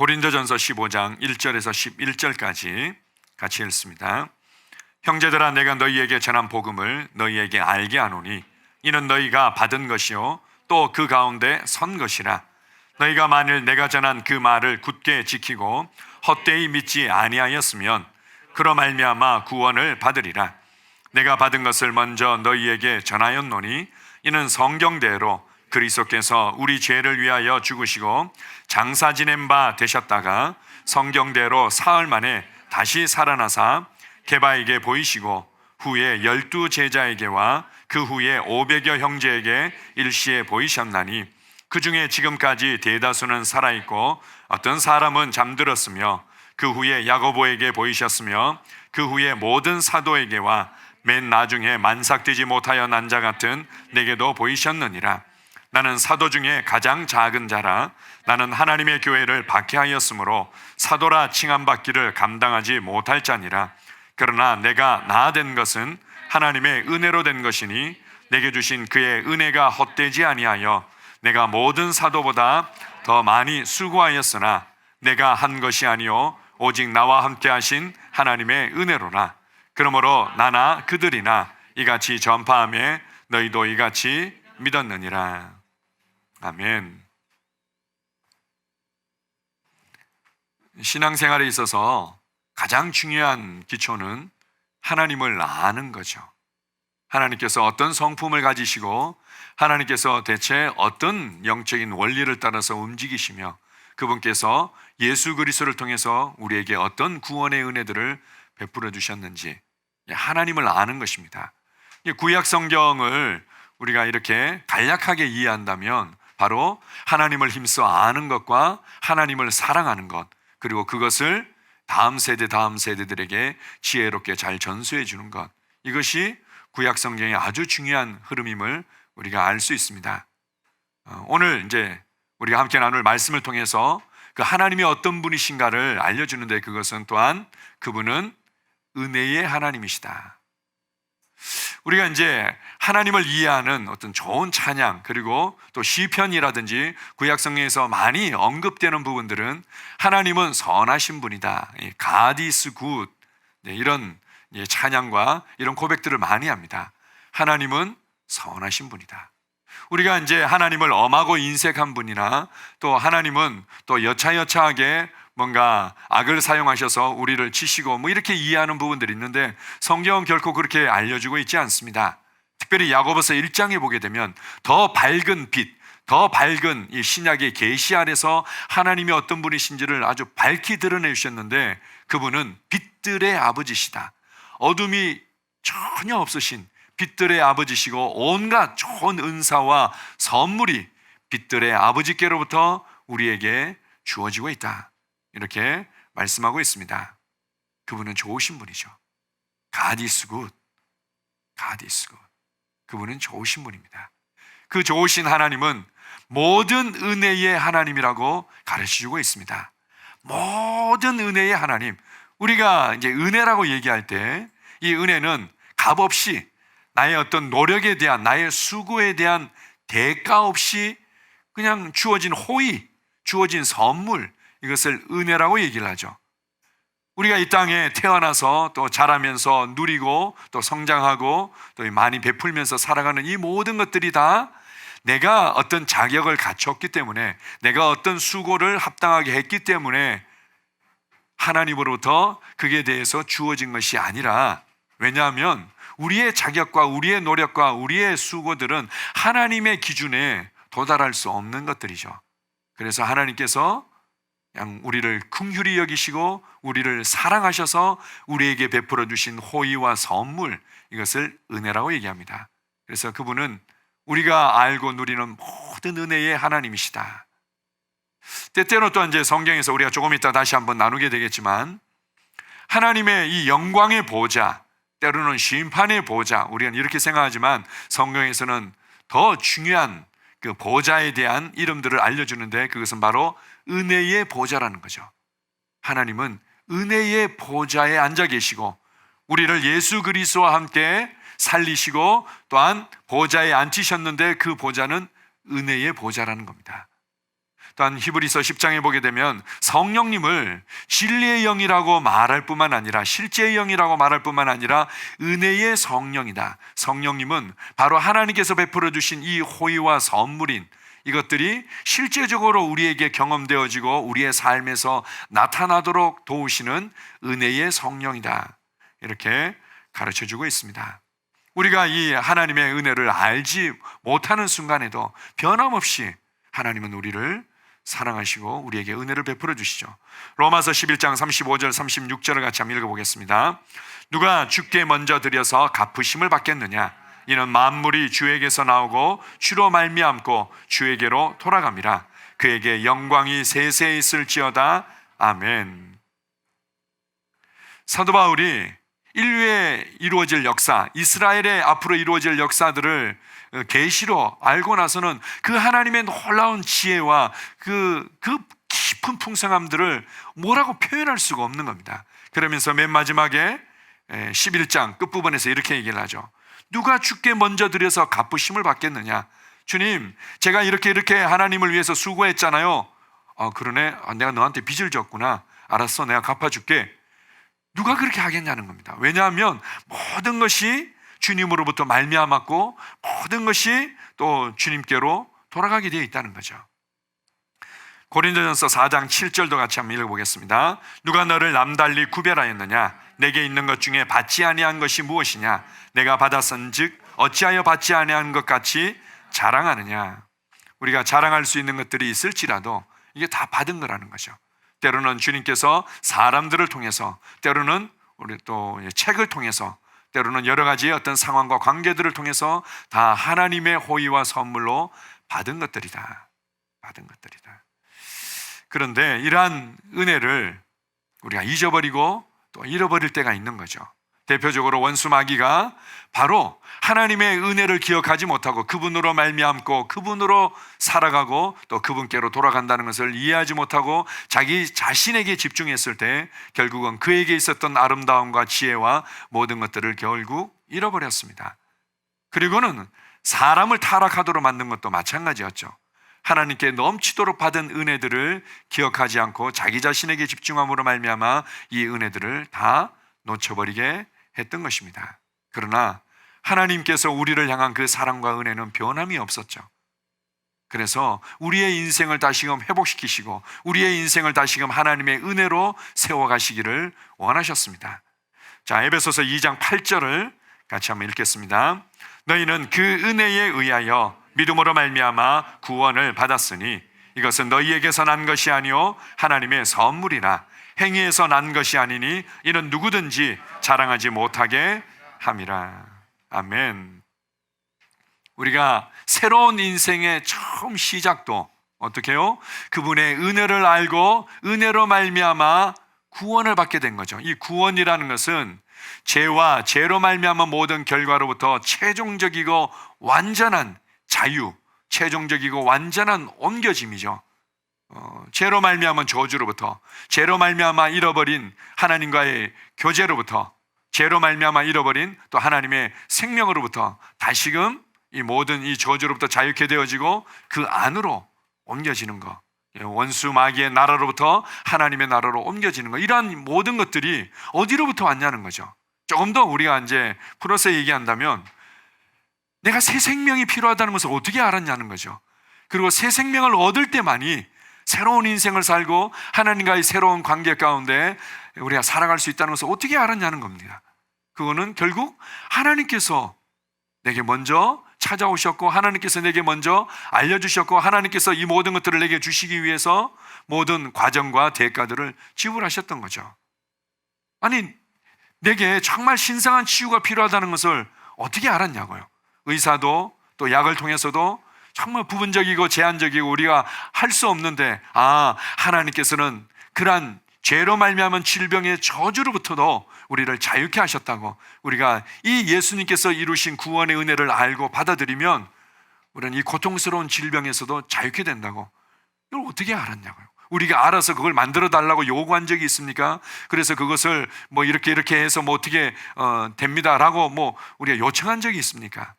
고린도전서 15장 1절에서 11절까지 같이 읽습니다. 형제들아, 내가 너희에게 전한 복음을 너희에게 알게 하노니 이는 너희가 받은 것이요 또 그 가운데 선 것이라. 너희가 만일 내가 전한 그 말을 굳게 지키고 헛되이 믿지 아니하였으면 그로 말미암아 구원을 받으리라. 내가 받은 것을 먼저 너희에게 전하였노니 이는 성경대로 그리스도께서 우리 죄를 위하여 죽으시고 장사 지낸 바 되셨다가 성경대로 사흘 만에 다시 살아나사 게바에게 보이시고 후에 12 제자에게와 그 후에 500여 형제에게 일시에 보이셨나니 그 중에 지금까지 대다수는 살아있고 어떤 사람은 잠들었으며 그 후에 야고보에게 보이셨으며 그 후에 모든 사도에게와 맨 나중에 만삭되지 못하여 난 자 같은 내게도 보이셨느니라. 나는 사도 중에 가장 작은 자라. 나는 하나님의 교회를 박해하였으므로 사도라 칭함받기를 감당하지 못할 자니라. 그러나 내가 나아된 것은 하나님의 은혜로 된 것이니 내게 주신 그의 은혜가 헛되지 아니하여 내가 모든 사도보다 더 많이 수고하였으나 내가 한 것이 아니요 오직 나와 함께 하신 하나님의 은혜로라. 그러므로 나나 그들이나 이같이 전파하며 너희도 이같이 믿었느니라. 아멘. 신앙생활에 있어서 가장 중요한 기초는 하나님을 아는 거죠. 하나님께서 어떤 성품을 가지시고 하나님께서 대체 어떤 영적인 원리를 따라서 움직이시며 그분께서 예수 그리스도를 통해서 우리에게 어떤 구원의 은혜들을 베풀어 주셨는지 하나님을 아는 것입니다. 구약 성경을 우리가 이렇게 간략하게 이해한다면 바로 하나님을 힘써 아는 것과 하나님을 사랑하는 것, 그리고 그것을 다음 세대들에게 지혜롭게 잘 전수해 주는 것, 이것이 구약 성경의 아주 중요한 흐름임을 우리가 알 수 있습니다. 오늘 이제 우리가 함께 나눌 말씀을 통해서 그 하나님이 어떤 분이신가를 알려주는데 그것은 또한 그분은 은혜의 하나님이시다. 우리가 이제 하나님을 이해하는 어떤 좋은 찬양, 그리고 또 시편이라든지 구약 성경에서 많이 언급되는 부분들은 하나님은 선하신 분이다, God is good, 이런 찬양과 이런 고백들을 많이 합니다. 하나님은 선하신 분이다. 우리가 이제 하나님을 엄하고 인색한 분이나 또 하나님은 또 여차여차하게 뭔가 악을 사용하셔서 우리를 치시고 뭐 이렇게 이해하는 부분들이 있는데 성경은 결코 그렇게 알려주고 있지 않습니다. 특별히 야고보서 1장에 보게 되면 더 밝은 빛, 더 밝은 이 신약의 계시 아래서 하나님이 어떤 분이신지를 아주 밝히 드러내 주셨는데 그분은 빛들의 아버지시다. 어둠이 전혀 없으신 빛들의 아버지시고 온갖 좋은 은사와 선물이 빛들의 아버지께로부터 우리에게 주어지고 있다, 이렇게 말씀하고 있습니다. 그분은 좋으신 분이죠. God is good. God is good. 그분은 좋으신 분입니다. 그 좋으신 하나님은 모든 은혜의 하나님이라고 가르쳐주고 있습니다. 모든 은혜의 하나님. 우리가 이제 은혜라고 얘기할 때 이 은혜는 값없이 나의 어떤 노력에 대한, 나의 수고에 대한 대가 없이 그냥 주어진 호의, 주어진 선물, 이것을 은혜라고 얘기를 하죠. 우리가 이 땅에 태어나서 또 자라면서 누리고 또 성장하고 또 많이 베풀면서 살아가는 이 모든 것들이 다 내가 어떤 자격을 갖췄기 때문에, 내가 어떤 수고를 합당하게 했기 때문에 하나님으로부터 그게 대해서 주어진 것이 아니라, 왜냐하면 우리의 자격과 우리의 노력과 우리의 수고들은 하나님의 기준에 도달할 수 없는 것들이죠. 그래서 하나님께서 그냥 우리를 긍휼히 여기시고 우리를 사랑하셔서 우리에게 베풀어 주신 호의와 선물, 이것을 은혜라고 얘기합니다. 그래서 그분은 우리가 알고 누리는 모든 은혜의 하나님이시다. 때때로 또 이제 성경에서 우리가 조금 이따 다시 한번 나누게 되겠지만 하나님의 이 영광의 보좌, 때로는 심판의 보좌, 우리는 이렇게 생각하지만 성경에서는 더 중요한 그 보좌에 대한 이름들을 알려주는데 그것은 바로 은혜의 보좌라는 거죠. 하나님은 은혜의 보좌에 앉아 계시고 우리를 예수 그리스도와 함께 살리시고 또한 보좌에 앉히셨는데 그 보좌는 은혜의 보좌라는 겁니다. 또한 히브리서 10장에 보게 되면 성령님을 진리의 영이라고 말할 뿐만 아니라, 실제의 영이라고 말할 뿐만 아니라 은혜의 성령이다. 성령님은 바로 하나님께서 베풀어 주신 이 호의와 선물인 이것들이 실제적으로 우리에게 경험되어지고 우리의 삶에서 나타나도록 도우시는 은혜의 성령이다. 이렇게 가르쳐주고 있습니다. 우리가 이 하나님의 은혜를 알지 못하는 순간에도 변함없이 하나님은 우리를 사랑하시고 우리에게 은혜를 베풀어 주시죠. 로마서 11장 35절 36절을 같이 한번 읽어보겠습니다. 누가 주께 먼저 드려서 갚으심을 받겠느냐? 이는 만물이 주에게서 나오고 주로 말미암고 주에게로 돌아갑니다. 그에게 영광이 세세히 있을지어다. 아멘. 사도 바울이 인류에 이루어질 역사, 이스라엘의 앞으로 이루어질 역사들을 계시로 알고 나서는 그 하나님의 놀라운 지혜와 그 깊은 풍성함들을 뭐라고 표현할 수가 없는 겁니다. 그러면서 맨 마지막에 11장 끝부분에서 이렇게 얘기를 하죠. 누가 주께 먼저 드려서 갚으심을 받겠느냐? 주님, 제가 이렇게 하나님을 위해서 수고했잖아요. 그러네. 내가 너한테 빚을 졌구나. 알았어, 내가 갚아줄게. 누가 그렇게 하겠냐는 겁니다. 왜냐하면 모든 것이 주님으로부터 말미암았고 모든 것이 또 주님께로 돌아가게 되어 있다는 거죠. 고린도전서 4장 7절도 같이 한번 읽어보겠습니다. 누가 너를 남달리 구별하였느냐? 내게 있는 것 중에 받지 아니한 것이 무엇이냐? 내가 받았은즉 어찌하여 받지 아니한 것 같이 자랑하느냐? 우리가 자랑할 수 있는 것들이 있을지라도 이게 다 받은 거라는 거죠. 때로는 주님께서 사람들을 통해서, 때로는 우리 또 책을 통해서, 때로는 여러 가지의 어떤 상황과 관계들을 통해서 다 하나님의 호의와 선물로 받은 것들이다. 받은 것들이다. 그런데 이러한 은혜를 우리가 잊어버리고 또 잃어버릴 때가 있는 거죠. 대표적으로 원수 마귀가 바로 하나님의 은혜를 기억하지 못하고 그분으로 말미암고 그분으로 살아가고 또 그분께로 돌아간다는 것을 이해하지 못하고 자기 자신에게 집중했을 때 결국은 그에게 있었던 아름다움과 지혜와 모든 것들을 결국 잃어버렸습니다. 그리고는 사람을 타락하도록 만든 것도 마찬가지였죠. 하나님께 넘치도록 받은 은혜들을 기억하지 않고 자기 자신에게 집중함으로 말미암아 이 은혜들을 다 놓쳐버리게 했던 것입니다. 그러나 하나님께서 우리를 향한 그 사랑과 은혜는 변함이 없었죠. 그래서 우리의 인생을 다시금 회복시키시고 우리의 인생을 다시금 하나님의 은혜로 세워가시기를 원하셨습니다. 자, 에베소서 2장 8절을 같이 한번 읽겠습니다. 너희는 그 은혜에 의하여 믿음으로 말미암아 구원을 받았으니 이것은 너희에게서 난 것이 아니요 하나님의 선물이라. 행위에서 난 것이 아니니 이는 누구든지 자랑하지 못하게 함이라. 아멘. 우리가 새로운 인생의 처음 시작도 어떻게 해요? 그분의 은혜를 알고 은혜로 말미암아 구원을 받게 된 거죠. 이 구원이라는 것은 죄와 죄로 말미암아 모든 결과로부터 최종적이고 완전한 자유, 최종적이고 완전한 옮겨짐이죠. 죄로 말미암은 저주로부터, 죄로 말미암아 잃어버린 하나님과의 교제로부터, 죄로 말미암아 잃어버린 또 하나님의 생명으로부터 다시금 이 모든 이 저주로부터 자유케 되어지고 그 안으로 옮겨지는 것, 원수 마귀의 나라로부터 하나님의 나라로 옮겨지는 것, 이러한 모든 것들이 어디로부터 왔냐는 거죠. 조금 더 우리가 이제 풀어서 얘기한다면 내가 새 생명이 필요하다는 것을 어떻게 알았냐는 거죠. 그리고 새 생명을 얻을 때만이 새로운 인생을 살고 하나님과의 새로운 관계 가운데 우리가 살아갈 수 있다는 것을 어떻게 알았냐는 겁니다. 그거는 결국 하나님께서 내게 먼저 찾아오셨고 하나님께서 내게 먼저 알려주셨고 하나님께서 이 모든 것들을 내게 주시기 위해서 모든 과정과 대가들을 지불하셨던 거죠. 아니, 내게 정말 신성한 치유가 필요하다는 것을 어떻게 알았냐고요. 의사도 또 약을 통해서도 정말 부분적이고 제한적이고 우리가 할 수 없는데 하나님께서는 그러한 죄로 말미암은 질병의 저주로부터도 우리를 자유케 하셨다고, 우리가 이 예수님께서 이루신 구원의 은혜를 알고 받아들이면 우리는 이 고통스러운 질병에서도 자유케 된다고. 이걸 어떻게 알았냐고요. 우리가 알아서 그걸 만들어 달라고 요구한 적이 있습니까? 그래서 그것을 뭐 이렇게 해서 뭐 어떻게 됩니다라고 뭐 우리가 요청한 적이 있습니까?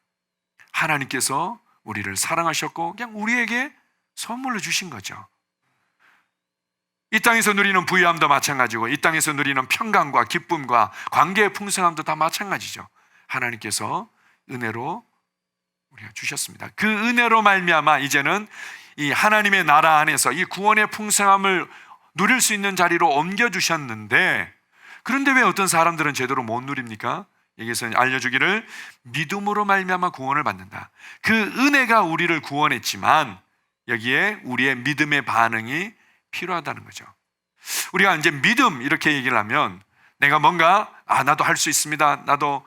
하나님께서 우리를 사랑하셨고 그냥 우리에게 선물로 주신 거죠. 이 땅에서 누리는 부유함도 마찬가지고 이 땅에서 누리는 평강과 기쁨과 관계의 풍성함도 다 마찬가지죠. 하나님께서 은혜로 우리가 주셨습니다. 그 은혜로 말미암아 이제는 이 하나님의 나라 안에서 이 구원의 풍성함을 누릴 수 있는 자리로 옮겨주셨는데, 그런데 왜 어떤 사람들은 제대로 못 누립니까? 여기서 알려주기를 믿음으로 말미암아 구원을 받는다. 그 은혜가 우리를 구원했지만 여기에 우리의 믿음의 반응이 필요하다는 거죠. 우리가 이제 믿음 이렇게 얘기를 하면 내가 뭔가 나도 할 수 있습니다, 나도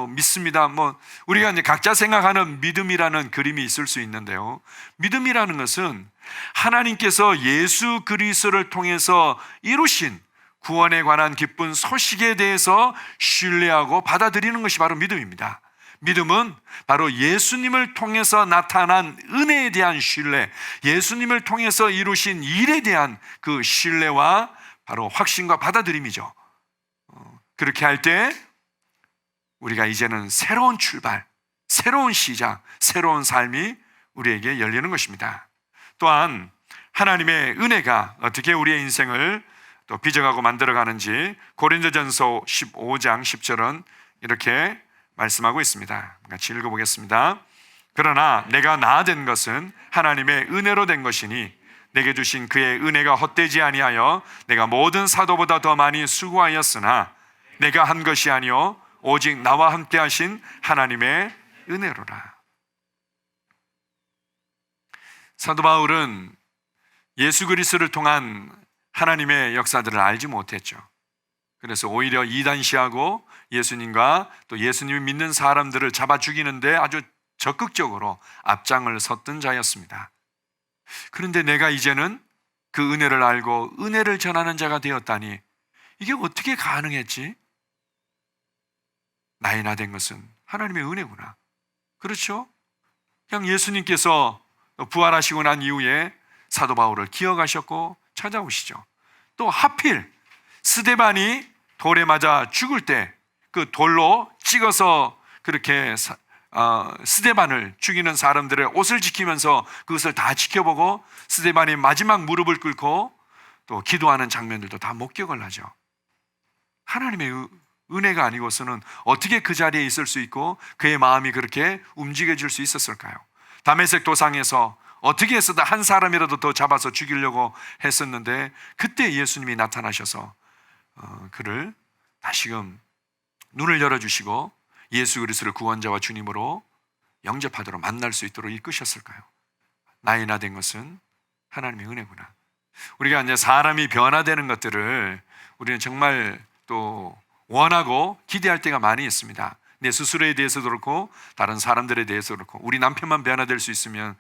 믿습니다, 뭐 우리가 이제 각자 생각하는 믿음이라는 그림이 있을 수 있는데요, 믿음이라는 것은 하나님께서 예수 그리스도를 통해서 이루신 구원에 관한 기쁜 소식에 대해서 신뢰하고 받아들이는 것이 바로 믿음입니다. 믿음은 바로 예수님을 통해서 나타난 은혜에 대한 신뢰, 예수님을 통해서 이루신 일에 대한 그 신뢰와 바로 확신과 받아들임이죠. 그렇게 할 때 우리가 이제는 새로운 출발, 새로운 시작, 새로운 삶이 우리에게 열리는 것입니다. 또한 하나님의 은혜가 어떻게 우리의 인생을 또 빚어가고 만들어가는지 고린도전서 15장 10절은 이렇게 말씀하고 있습니다. 같이 읽어보겠습니다. 그러나 내가 나아된 것은 하나님의 은혜로 된 것이니 내게 주신 그의 은혜가 헛되지 아니하여 내가 모든 사도보다 더 많이 수고하였으나 내가 한 것이 아니요 오직 나와 함께 하신 하나님의 은혜로라. 사도 바울은 예수 그리스도를 통한 하나님의 역사들을 알지 못했죠. 그래서 오히려 이단시하고 예수님과 또 예수님을 믿는 사람들을 잡아 죽이는데 아주 적극적으로 앞장을 섰던 자였습니다. 그런데 내가 이제는 그 은혜를 알고 은혜를 전하는 자가 되었다니 이게 어떻게 가능했지? 나이 나 된 것은 하나님의 은혜구나. 그렇죠? 그냥 예수님께서 부활하시고 난 이후에 사도 바울을 기억하셨고 찾아오시죠. 또 하필 스데반이 돌에 맞아 죽을 때 그 돌로 찍어서 그렇게 스데반을 죽이는 사람들의 옷을 지키면서 그것을 다 지켜보고 스데반이 마지막 무릎을 꿇고 또 기도하는 장면들도 다 목격을 하죠. 하나님의 은혜가 아니고서는 어떻게 그 자리에 있을 수 있고 그의 마음이 그렇게 움직여질 수 있었을까요? 다메섹 도상에서 어떻게 해서든 한 사람이라도 더 잡아서 죽이려고 했었는데 그때 예수님이 나타나셔서 그를 다시금 눈을 열어주시고 예수 그리스도를 구원자와 주님으로 영접하도록 만날 수 있도록 이끄셨을까요? 나이 나 된 것은 하나님의 은혜구나. 우리가 이제 사람이 변화되는 것들을 우리는 정말 또 원하고 기대할 때가 많이 있습니다. 내 스스로에 대해서도 그렇고 다른 사람들에 대해서도 그렇고 우리 남편만 변화될 수 있으면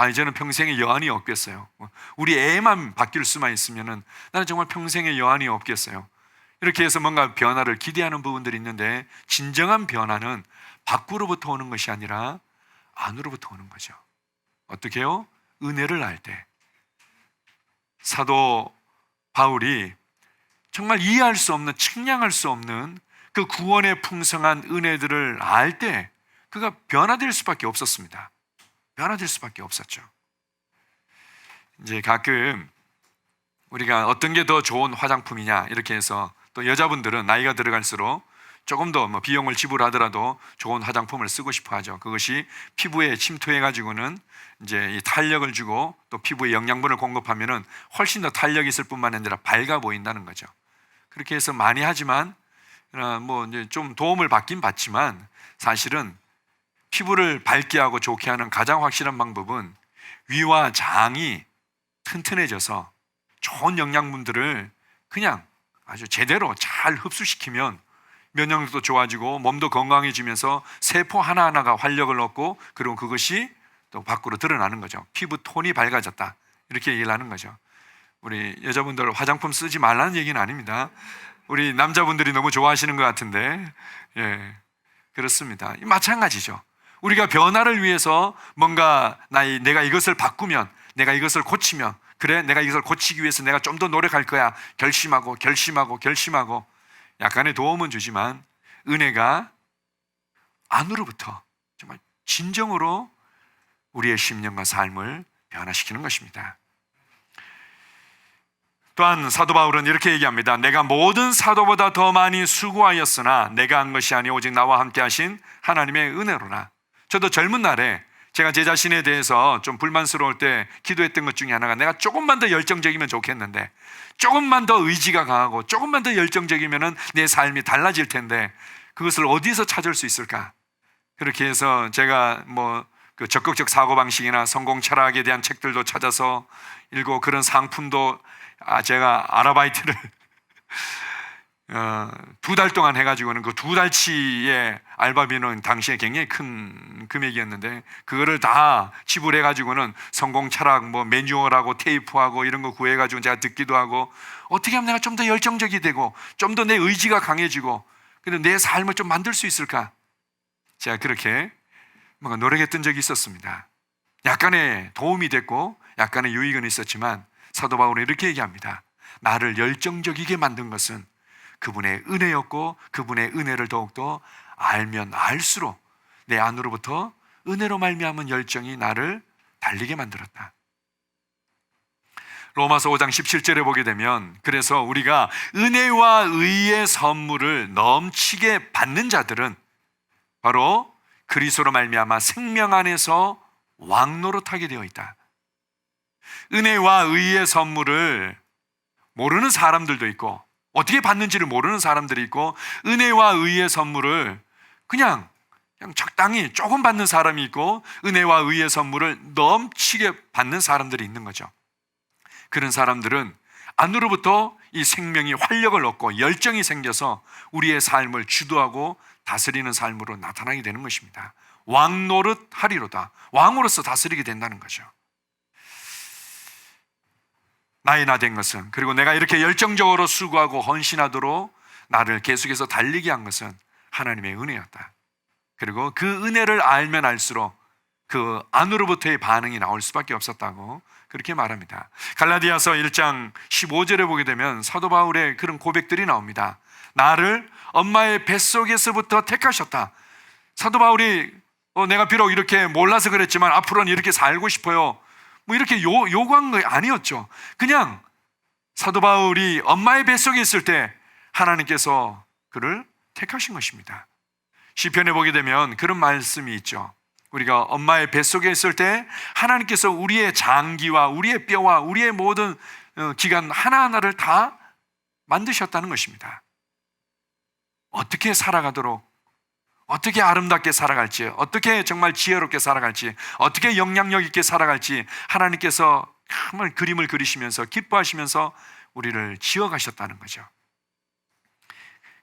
이제는 평생의 여한이 없겠어요. 우리 애만 바뀔 수만 있으면 나는 정말 평생의 여한이 없겠어요. 이렇게 해서 뭔가 변화를 기대하는 부분들이 있는데 진정한 변화는 밖으로부터 오는 것이 아니라 안으로부터 오는 거죠. 어떻게 해요? 은혜를 알 때. 사도 바울이 정말 이해할 수 없는, 측량할 수 없는 그 구원의 풍성한 은혜들을 알 때 그가 변화될 수밖에 없었습니다. 변화될 수밖에 없었죠. 이제 가끔 우리가 어떤 게 더 좋은 화장품이냐 이렇게 해서 또 여자분들은 나이가 들어갈수록 조금 더 비용을 지불하더라도 좋은 화장품을 쓰고 싶어 하죠. 그것이 피부에 침투해 가지고는 이제 이 탄력을 주고 또 피부에 영양분을 공급하면은 훨씬 더 탄력이 있을 뿐만 아니라 밝아 보인다는 거죠. 그렇게 해서 많이 하지만 이제 좀 도움을 받긴 받지만 사실은 피부를 밝게 하고 좋게 하는 가장 확실한 방법은 위와 장이 튼튼해져서 좋은 영양분들을 그냥 아주 제대로 잘 흡수시키면 면역력도 좋아지고 몸도 건강해지면서 세포 하나하나가 활력을 얻고 그리고 그것이 또 밖으로 드러나는 거죠. 피부 톤이 밝아졌다 이렇게 얘기를 하는 거죠. 우리 여자분들 화장품 쓰지 말라는 얘기는 아닙니다. 우리 남자분들이 너무 좋아하시는 것 같은데 그렇습니다. 마찬가지죠. 우리가 변화를 위해서 뭔가 내가 이것을 바꾸면 내가 이것을 고치면 그래 내가 이것을 고치기 위해서 내가 좀 더 노력할 거야 결심하고 약간의 도움은 주지만 은혜가 안으로부터 정말 진정으로 우리의 심령과 삶을 변화시키는 것입니다. 또한 사도 바울은 이렇게 얘기합니다. 내가 모든 사도보다 더 많이 수고하였으나 내가 한 것이 아니 오직 나와 함께 하신 하나님의 은혜로라. 저도 젊은 날에 제가 제 자신에 대해서 좀 불만스러울 때 기도했던 것 중에 하나가 내가 조금만 더 열정적이면 좋겠는데, 조금만 더 의지가 강하고 조금만 더 열정적이면 내 삶이 달라질 텐데 그것을 어디서 찾을 수 있을까? 그렇게 해서 제가 그 적극적 사고방식이나 성공 철학에 대한 책들도 찾아서 읽고, 그런 상품도 제가 아르바이트를 2달 동안 해가지고는 그 2달치의 알바비는 당시에 굉장히 큰 금액이었는데 그거를 다 지불해가지고는 성공 철학 매뉴얼하고 테이프하고 이런 거 구해가지고 제가 듣기도 하고, 어떻게 하면 내가 좀 더 열정적이 되고 좀 더 내 의지가 강해지고 근데 내 삶을 좀 만들 수 있을까? 제가 그렇게 뭔가 노력했던 적이 있었습니다. 약간의 도움이 됐고 약간의 유익은 있었지만 사도 바울은 이렇게 얘기합니다. 나를 열정적이게 만든 것은 그분의 은혜였고 그분의 은혜를 더욱더 알면 알수록 내 안으로부터 은혜로 말미암은 열정이 나를 달리게 만들었다. 로마서 5장 17절에 보게 되면, 그래서 우리가 은혜와 의의 선물을 넘치게 받는 자들은 바로 그리스도로 말미암아 생명 안에서 왕노릇하게 되어 있다. 은혜와 의의 선물을 모르는 사람들도 있고 어떻게 받는지를 모르는 사람들이 있고, 은혜와 의의 선물을 그냥 적당히 조금 받는 사람이 있고 은혜와 의의 선물을 넘치게 받는 사람들이 있는 거죠. 그런 사람들은 안으로부터 이 생명이 활력을 얻고 열정이 생겨서 우리의 삶을 주도하고 다스리는 삶으로 나타나게 되는 것입니다. 왕노릇 하리로다. 왕으로서 다스리게 된다는 거죠. 나의 나 된 것은, 그리고 내가 이렇게 열정적으로 수고하고 헌신하도록 나를 계속해서 달리게 한 것은 하나님의 은혜였다. 그리고 그 은혜를 알면 알수록 그 안으로부터의 반응이 나올 수밖에 없었다고 그렇게 말합니다. 갈라디아서 1장 15절에 보게 되면 사도 바울의 그런 고백들이 나옵니다. 나를 엄마의 뱃속에서부터 택하셨다. 사도 바울이 내가 비록 이렇게 몰라서 그랬지만 앞으로는 이렇게 살고 싶어요, 이렇게 요구한 거 아니었죠. 그냥 사도 바울이 엄마의 뱃속에 있을 때 하나님께서 그를 택하신 것입니다. 시편에 보게 되면 그런 말씀이 있죠. 우리가 엄마의 뱃속에 있을 때 하나님께서 우리의 장기와 우리의 뼈와 우리의 모든 기관 하나하나를 다 만드셨다는 것입니다. 어떻게 살아가도록, 어떻게 아름답게 살아갈지, 어떻게 정말 지혜롭게 살아갈지, 어떻게 영향력 있게 살아갈지 하나님께서 정말 그림을 그리시면서 기뻐하시면서 우리를 지어가셨다는 거죠.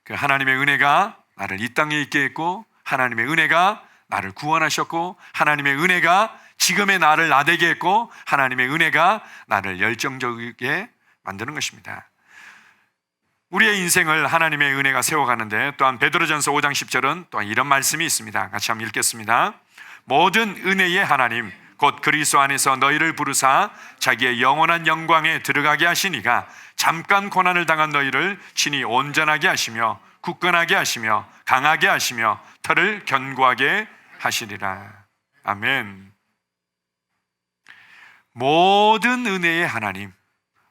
그 하나님의 은혜가 나를 이 땅에 있게 했고, 하나님의 은혜가 나를 구원하셨고, 하나님의 은혜가 지금의 나를 나되게 했고, 하나님의 은혜가 나를 열정적이게 만드는 것입니다. 우리의 인생을 하나님의 은혜가 세워가는데, 또한 베드로전서 5장 10절은 또한 이런 말씀이 있습니다. 같이 한번 읽겠습니다. 모든 은혜의 하나님 곧 그리스도 안에서 너희를 부르사 자기의 영원한 영광에 들어가게 하시니가 잠깐 고난을 당한 너희를 친히 온전하게 하시며 굳건하게 하시며 강하게 하시며 털을 견고하게 하시리라. 아멘. 모든 은혜의 하나님,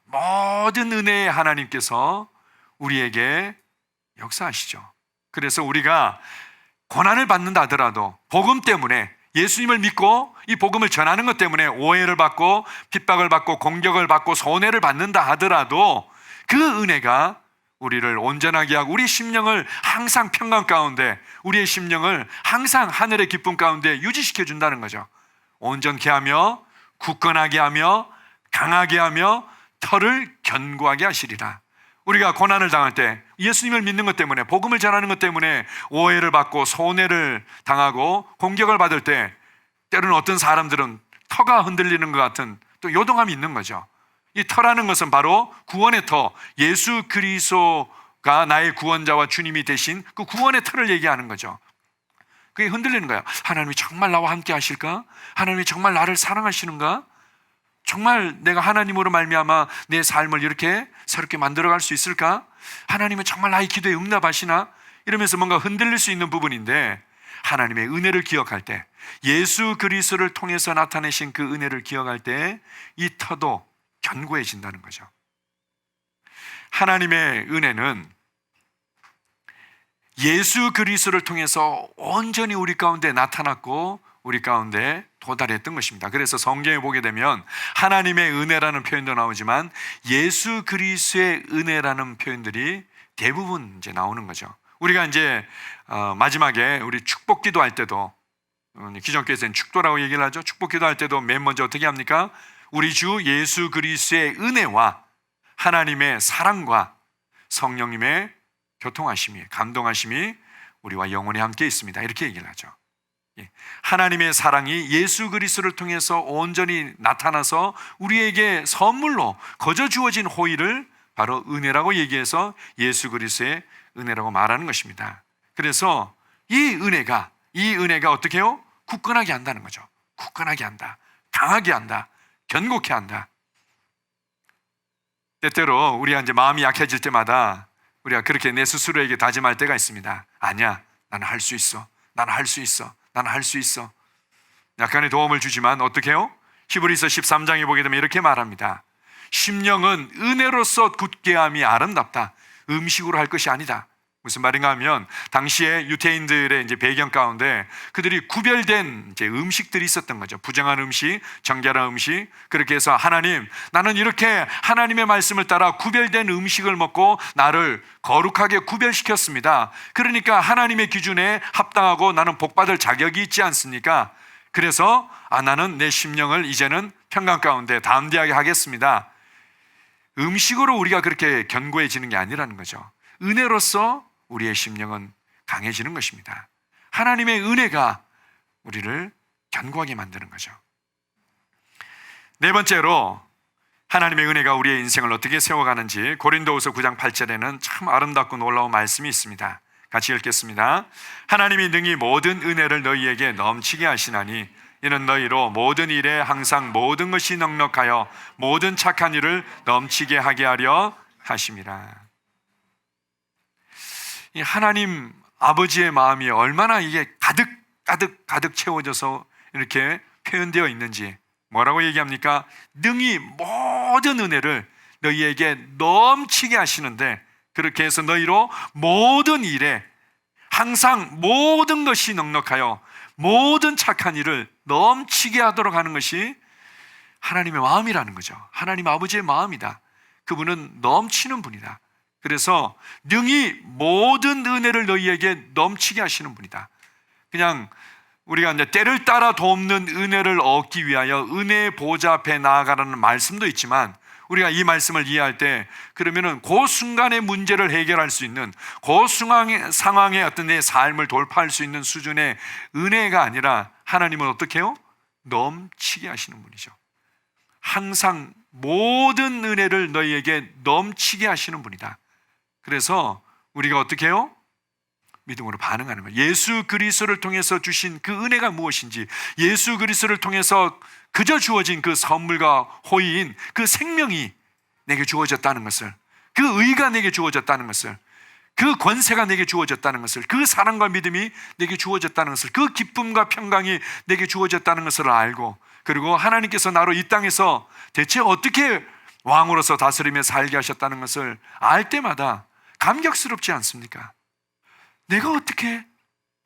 모든 은혜의 하나님께서 우리에게 역사하시죠. 그래서 우리가 고난을 받는다 하더라도 복음 때문에, 예수님을 믿고 이 복음을 전하는 것 때문에 오해를 받고 핍박을 받고 공격을 받고 손해를 받는다 하더라도 그 은혜가 우리를 온전하게 하고 우리 심령을 항상 평강 가운데, 우리의 심령을 항상 하늘의 기쁨 가운데 유지시켜 준다는 거죠. 온전케 하며 굳건하게 하며 강하게 하며 털을 견고하게 하시리라. 우리가 고난을 당할 때, 예수님을 믿는 것 때문에, 복음을 전하는 것 때문에 오해를 받고 손해를 당하고 공격을 받을 때 때로는 어떤 사람들은 터가 흔들리는 것 같은 또 요동함이 있는 거죠. 이 터라는 것은 바로 구원의 터, 예수 그리스도가 나의 구원자와 주님이 되신 그 구원의 터를 얘기하는 거죠. 그게 흔들리는 거예요. 하나님이 정말 나와 함께 하실까? 하나님이 정말 나를 사랑하시는가? 정말 내가 하나님으로 말미암아 내 삶을 이렇게 새롭게 만들어갈 수 있을까? 하나님은 정말 나의 기도에 응답하시나? 이러면서 뭔가 흔들릴 수 있는 부분인데, 하나님의 은혜를 기억할 때, 예수 그리스도를 통해서 나타내신 그 은혜를 기억할 때 이 터도 견고해진다는 거죠. 하나님의 은혜는 예수 그리스도를 통해서 온전히 우리 가운데 나타났고 우리 가운데 도달했던 것입니다. 그래서 성경에 보게 되면 하나님의 은혜라는 표현도 나오지만 예수 그리스도의 은혜라는 표현들이 대부분 이제 나오는 거죠. 우리가 이제 마지막에 우리 축복 기도할 때도 기존교회에서는 축도라고 얘기를 하죠. 축복 기도할 때도 맨 먼저 어떻게 합니까? 우리 주 예수 그리스도의 은혜와 하나님의 사랑과 성령님의 교통하심이, 감동하심이 우리와 영원히 함께 있습니다. 이렇게 얘기를 하죠. 하나님의 사랑이 예수 그리스도를 통해서 온전히 나타나서 우리에게 선물로 거저 주어진 호의를 바로 은혜라고 얘기해서 예수 그리스도의 은혜라고 말하는 것입니다. 그래서 이 은혜가 어떻게 해요? 굳건하게 한다는 거죠. 굳건하게 한다, 강하게 한다, 견고케 한다. 때때로 우리가 이제 마음이 약해질 때마다 우리가 그렇게 내 스스로에게 다짐할 때가 있습니다. 아니야, 나는 할 수 있어. 나는 할 수 있어. 나는 할 수 있어. 약간의 도움을 주지만 어떻게 해요? 히브리서 13장에 보게 되면 이렇게 말합니다. 심령은 은혜로서 굳게 함이 아름답다. 음식으로 할 것이 아니다. 무슨 말인가 하면 당시에 유대인들의 이제 배경 가운데 그들이 구별된 이제 음식들이 있었던 거죠. 부정한 음식, 정결한 음식. 그렇게 해서 하나님, 나는 이렇게 하나님의 말씀을 따라 구별된 음식을 먹고 나를 거룩하게 구별시켰습니다. 그러니까 하나님의 기준에 합당하고 나는 복받을 자격이 있지 않습니까? 그래서 나는 내 심령을 이제는 평강 가운데 담대하게 하겠습니다. 음식으로 우리가 그렇게 견고해지는 게 아니라는 거죠. 은혜로서 우리의 심령은 강해지는 것입니다. 하나님의 은혜가 우리를 견고하게 만드는 거죠. 네 번째로 하나님의 은혜가 우리의 인생을 어떻게 세워가는지 고린도후서 9장 8절에는 참 아름답고 놀라운 말씀이 있습니다. 같이 읽겠습니다. 하나님이 능히 모든 은혜를 너희에게 넘치게 하시나니 이는 너희로 모든 일에 항상 모든 것이 넉넉하여 모든 착한 일을 넘치게 하게 하려 하심이라. 이 하나님 아버지의 마음이 얼마나 이게 가득 채워져서 이렇게 표현되어 있는지, 뭐라고 얘기합니까? 능히 모든 은혜를 너희에게 넘치게 하시는데, 그렇게 해서 너희로 모든 일에 항상 모든 것이 넉넉하여 모든 착한 일을 넘치게 하도록 하는 것이 하나님의 마음이라는 거죠. 하나님 아버지의 마음이다. 그분은 넘치는 분이다. 그래서 능히 모든 은혜를 너희에게 넘치게 하시는 분이다. 그냥 우리가 이제 때를 따라 돕는 은혜를 얻기 위하여 은혜의 보좌 앞에 나아가라는 말씀도 있지만, 우리가 이 말씀을 이해할 때 그러면은 그 순간의 문제를 해결할 수 있는, 그 상황의 어떤 내 삶을 돌파할 수 있는 수준의 은혜가 아니라 하나님은 어떻게 해요? 넘치게 하시는 분이죠. 항상 모든 은혜를 너희에게 넘치게 하시는 분이다. 그래서 우리가 어떻게 해요? 믿음으로 반응하는 거예요. 예수 그리스도를 통해서 주신 그 은혜가 무엇인지, 예수 그리스도를 통해서 그저 주어진 그 선물과 호의인 그 생명이 내게 주어졌다는 것을, 그 의가 내게 주어졌다는 것을, 그 권세가 내게 주어졌다는 것을, 그 사랑과 믿음이 내게 주어졌다는 것을, 그 기쁨과 평강이 내게 주어졌다는 것을 알고, 그리고 하나님께서 나로 이 땅에서 대체 어떻게 왕으로서 다스리며 살게 하셨다는 것을 알 때마다 감격스럽지 않습니까? 내가 어떻게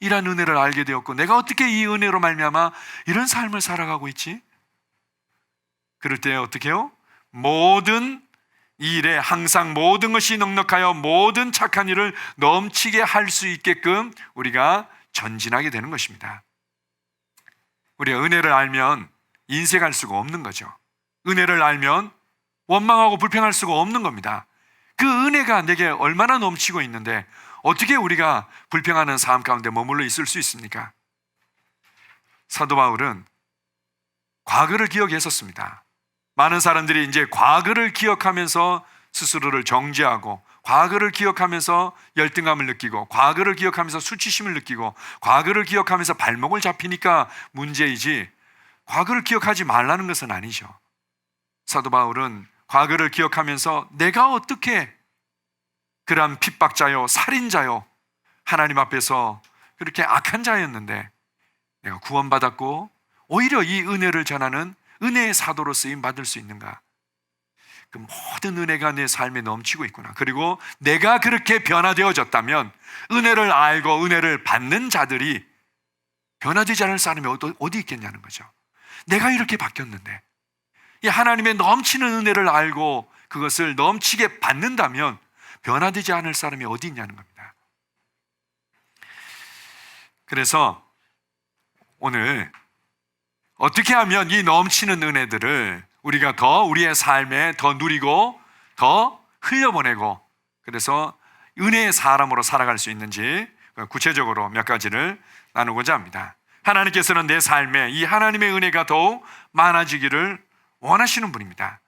이런 은혜를 알게 되었고, 내가 어떻게 이 은혜로 말미암아 이런 삶을 살아가고 있지? 그럴 때 어떻게 해요? 모든 일에 항상 모든 것이 넉넉하여 모든 착한 일을 넘치게 할 수 있게끔 우리가 전진하게 되는 것입니다. 우리가 은혜를 알면 인색할 수가 없는 거죠. 은혜를 알면 원망하고 불평할 수가 없는 겁니다. 그 은혜가 내게 얼마나 넘치고 있는데 어떻게 우리가 불평하는 삶 가운데 머물러 있을 수 있습니까? 사도 바울은 과거를 기억했었습니다. 많은 사람들이 이제 과거를 기억하면서 스스로를 정죄하고, 과거를 기억하면서 열등감을 느끼고, 과거를 기억하면서 수치심을 느끼고, 과거를 기억하면서 발목을 잡히니까 문제이지, 과거를 기억하지 말라는 것은 아니죠. 사도 바울은 과거를 기억하면서 내가 어떻게 그러한 핍박자요, 살인자요, 하나님 앞에서 그렇게 악한 자였는데 내가 구원받았고 오히려 이 은혜를 전하는 은혜의 사도로 쓰임 받을 수 있는가? 그 모든 은혜가 내 삶에 넘치고 있구나. 그리고 내가 그렇게 변화되어졌다면 은혜를 알고 은혜를 받는 자들이 변화되지 않을 사람이 어디 있겠냐는 거죠. 내가 이렇게 바뀌었는데 이 하나님의 넘치는 은혜를 알고 그것을 넘치게 받는다면 변화되지 않을 사람이 어디 있냐는 겁니다. 그래서 오늘 어떻게 하면 이 넘치는 은혜들을 우리가 더 우리의 삶에 더 누리고 더 흘려보내고 그래서 은혜의 사람으로 살아갈 수 있는지 구체적으로 몇 가지를 나누고자 합니다. 하나님께서는 내 삶에 이 하나님의 은혜가 더욱 많아지기를 원하시는 분입니다.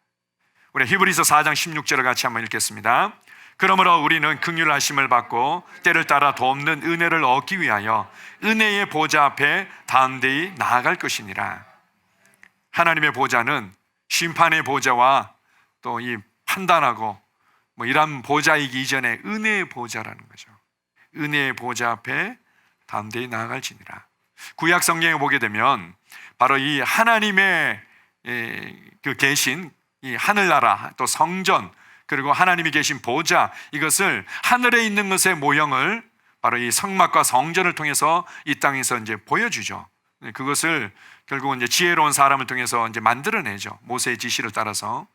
우리 히브리서 4장 16절을 같이 한번 읽겠습니다. 그러므로 우리는 긍휼하심을 받고 때를 따라 돕는 은혜를 얻기 위하여 은혜의 보좌 앞에 담대히 나아갈 것이니라. 하나님의 보좌는 심판의 보좌와 또 이 판단하고 이런 보좌이기 이전에 은혜의 보좌라는 거죠. 은혜의 보좌 앞에 담대히 나아갈지니라. 구약 성경에 보게 되면 바로 이 하나님의 그 계신 이 하늘나라 또 성전 그리고 하나님이 계신 보좌 이것을 하늘에 있는 것의 모형을 바로 이 성막과 성전을 통해서 이 땅에서 이제 보여주죠. 그것을 결국은 이제 지혜로운 사람을 통해서 이제 만들어내죠. 모세의 지시를 따라서.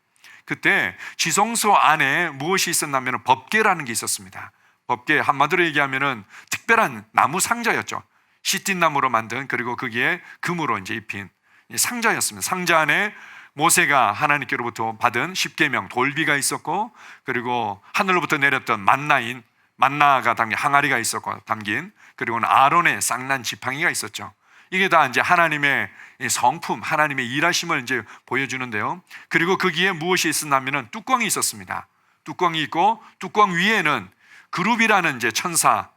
그때 지성소 안에 무엇이 있었냐면 법궤라는 게 있었습니다. 법궤 한마디로 얘기하면은 특별한 나무 상자였죠. 시띠나무로 만든 그리고 거기에 금으로 이제 입힌 상자였습니다. 상자 안에 모세가 하나님께로부터 받은 십계명 돌비가 있었고 그리고 하늘로부터 내렸던 만나가 담긴 항아리가 있었고 담긴 그리고는 아론의 쌍난 지팡이가 있었죠. 이게 다 이제 하나님의 성품, 하나님의 일하심을 이제 보여주는데요. 그리고 거기에 무엇이 있었냐면은 뚜껑이 있었습니다. 뚜껑이 있고 뚜껑 위에는 그룹이라는 이제 천사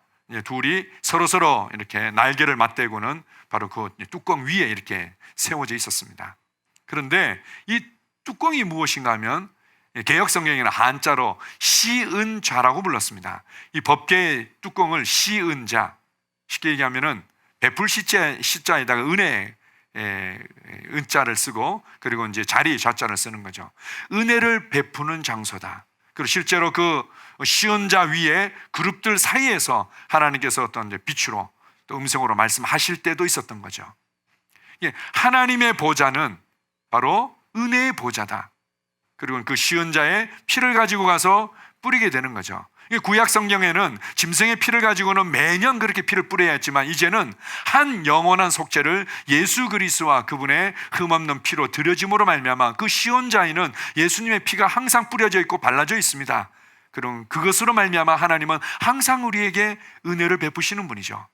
둘이 서로 이렇게 날개를 맞대고는 바로 그 뚜껑 위에 이렇게 세워져 있었습니다. 그런데 이 뚜껑이 무엇인가 하면 개역 성경에는 한자로 시은자라고 불렀습니다. 이 법궤의 뚜껑을 시은자, 쉽게 얘기하면은 베풀 시자에다가 은혜 은자를 쓰고 그리고 이제 자리 자자를 쓰는 거죠. 은혜를 베푸는 장소다. 그리고 실제로 그 시은자 위에 그룹들 사이에서 하나님께서 어떤 이제 빛으로 또 음성으로 말씀하실 때도 있었던 거죠. 하나님의 보좌는 바로 은혜의 보좌다. 그리고 그 시은자의 피를 가지고 가서 뿌리게 되는 거죠. 구약 성경에는 짐승의 피를 가지고는 매년 그렇게 피를 뿌려야 했지만 이제는 한 영원한 속죄를 예수 그리스도와 그분의 흠없는 피로 드려짐으로 말미암아 그 시온자에는 예수님의 피가 항상 뿌려져 있고 발라져 있습니다. 그럼 그것으로 말미암아 하나님은 항상 우리에게 은혜를 베푸시는 분이죠.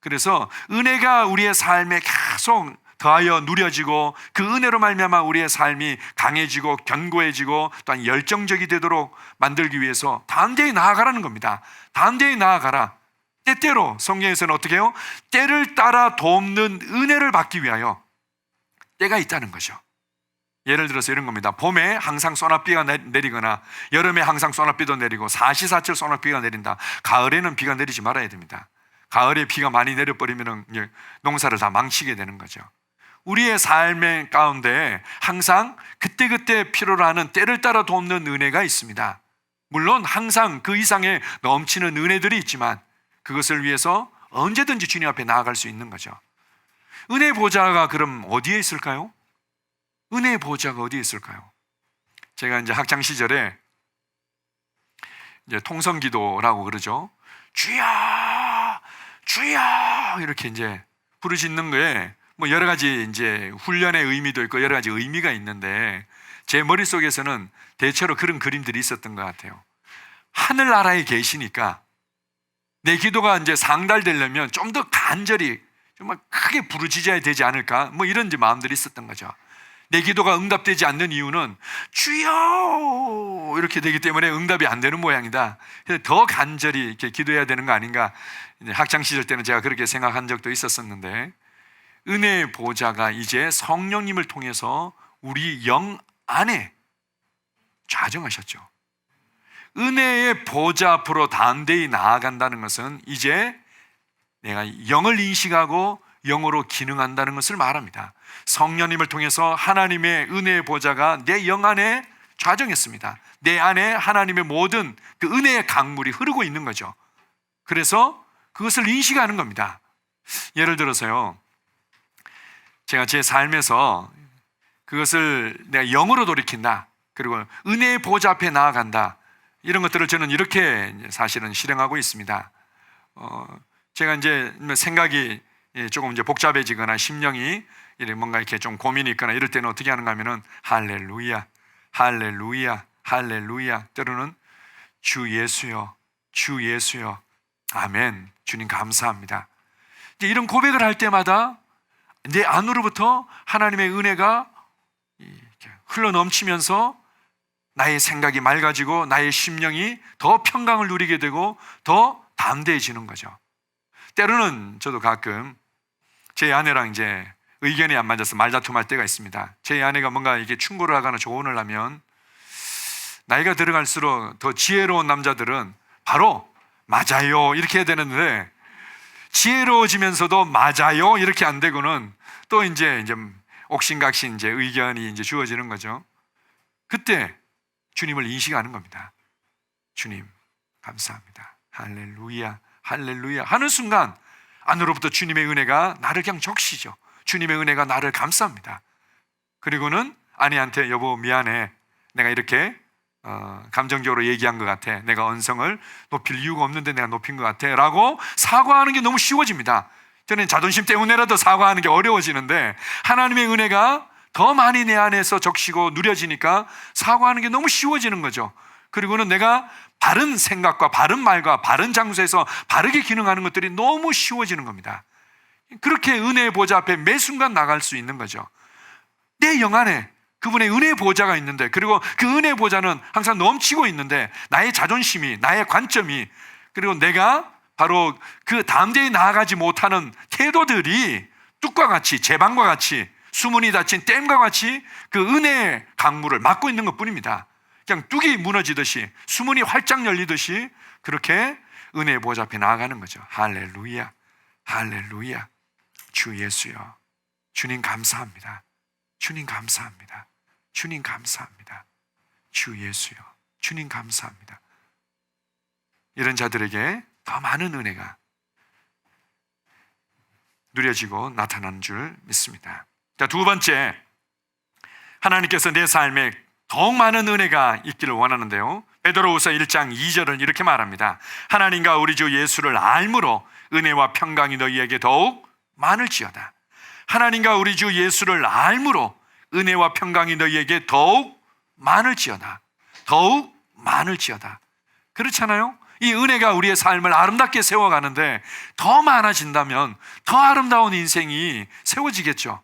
그래서 은혜가 우리의 삶에 계속 더하여 누려지고 그 은혜로 말미암아 우리의 삶이 강해지고 견고해지고 또한 열정적이 되도록 만들기 위해서 담대히 나아가라는 겁니다. 담대히 나아가라. 때때로 성경에서는 어떻게 해요? 때를 따라 돕는 은혜를 받기 위하여 때가 있다는 거죠. 예를 들어서 이런 겁니다. 봄에 항상 소낙비가 내리거나 여름에 항상 소낙비도 내리고 사시사철 소낙비가 내린다. 가을에는 비가 내리지 말아야 됩니다. 가을에 비가 많이 내려버리면 농사를 다 망치게 되는 거죠. 우리의 삶의 가운데 항상 그때그때 필요로 하는 때를 따라 돕는 은혜가 있습니다. 물론 항상 그 이상의 넘치는 은혜들이 있지만 그것을 위해서 언제든지 주님 앞에 나아갈 수 있는 거죠. 은혜 보좌가 그럼 어디에 있을까요? 은혜 보좌가 어디에 있을까요? 제가 이제 학창 시절에 이제 통성기도라고 그러죠. 주여, 주여 이렇게 이제 부르짖는 거에 뭐 여러 가지 이제 훈련의 의미도 있고 여러 가지 의미가 있는데 제 머릿속에서는 대체로 그런 그림들이 있었던 것 같아요. 하늘나라에 계시니까 내 기도가 이제 상달되려면 좀 더 간절히 정말 크게 부르짖어야 되지 않을까 뭐 이런 이제 마음들이 있었던 거죠. 내 기도가 응답되지 않는 이유는 주여 이렇게 되기 때문에 응답이 안 되는 모양이다. 그래서 더 간절히 이렇게 기도해야 되는 거 아닌가. 학창 시절 때는 제가 그렇게 생각한 적도 있었었는데 은혜의 보좌가 이제 성령님을 통해서 우리 영 안에 좌정하셨죠. 은혜의 보좌 앞으로 담대히 나아간다는 것은 이제 내가 영을 인식하고 영으로 기능한다는 것을 말합니다. 성령님을 통해서 하나님의 은혜의 보좌가 내 영 안에 좌정했습니다. 내 안에 하나님의 모든 그 은혜의 강물이 흐르고 있는 거죠. 그래서 그것을 인식하는 겁니다. 예를 들어서요, 제가 제 삶에서 그것을 내가 영으로 돌이킨다, 그리고 은혜의 보좌 앞에 나아간다, 이런 것들을 저는 이렇게 사실은 실행하고 있습니다. 제가 이제 생각이 조금 이제 복잡해지거나 심령이 뭔가 이렇게 좀 고민이 있거나 이럴 때는 어떻게 하는가 하면은 할렐루야, 할렐루야, 할렐루야, 때로는 주 예수여, 주 예수여, 아멘, 주님 감사합니다. 이제 이런 고백을 할 때마다 내 안으로부터 하나님의 은혜가 흘러 넘치면서 나의 생각이 맑아지고 나의 심령이 더 평강을 누리게 되고 더 담대해지는 거죠. 때로는 저도 가끔 제 아내랑 이제 의견이 안 맞아서 말다툼할 때가 있습니다. 제 아내가 뭔가 이게 충고를 하거나 조언을 하면 나이가 들어갈수록 더 지혜로운 남자들은 바로 맞아요 이렇게 해야 되는데, 지혜로워지면서도 맞아요 이렇게 안 되고는 또 이제 옥신각신 이제 의견이 이제 주어지는 거죠. 그때 주님을 인식하는 겁니다. 주님 감사합니다, 할렐루야, 할렐루야 하는 순간 안으로부터 주님의 은혜가 나를 그냥 적시죠. 주님의 은혜가 나를 감쌉니다. 그리고는 아내한테 여보 미안해, 내가 이렇게 감정적으로 얘기한 것 같아, 내가 언성을 높일 이유가 없는데 내가 높인 것 같아 라고 사과하는 게 너무 쉬워집니다. 저는 자존심 때문에라도 사과하는 게 어려워지는데 하나님의 은혜가 더 많이 내 안에서 적시고 누려지니까 사과하는 게 너무 쉬워지는 거죠. 그리고는 내가 바른 생각과 바른 말과 바른 장소에서 바르게 기능하는 것들이 너무 쉬워지는 겁니다. 그렇게 은혜의 보좌 앞에 매 순간 나갈 수 있는 거죠. 내 영 안에 그분의 은혜의 보좌가 있는데, 그리고 그 은혜의 보좌는 항상 넘치고 있는데 나의 자존심이, 나의 관점이, 그리고 내가 바로 그 담대히 나아가지 못하는 태도들이 뚝과 같이, 제방과 같이, 수문이 닫힌 댐과 같이 그 은혜의 강물을 막고 있는 것 뿐입니다. 그냥 뚝이 무너지듯이, 수문이 활짝 열리듯이 그렇게 은혜의 보좌 앞에 나아가는 거죠. 할렐루야, 할렐루야, 주 예수여, 주님 감사합니다, 주님 감사합니다, 주님 감사합니다, 주 예수여, 주님 감사합니다. 이런 자들에게 더 많은 은혜가 누려지고 나타나는 줄 믿습니다. 자, 두 번째, 하나님께서 내 삶에 더욱 많은 은혜가 있기를 원하는데요, 베드로후서 1장 2절은 이렇게 말합니다. 하나님과 우리 주 예수를 알므로 은혜와 평강이 너희에게 더욱 많을지어다. 하나님과 우리 주 예수를 알므로 은혜와 평강이 너희에게 더욱 많을지어다. 더욱 많을지어다. 그렇잖아요? 이 은혜가 우리의 삶을 아름답게 세워가는데 더 많아진다면 더 아름다운 인생이 세워지겠죠.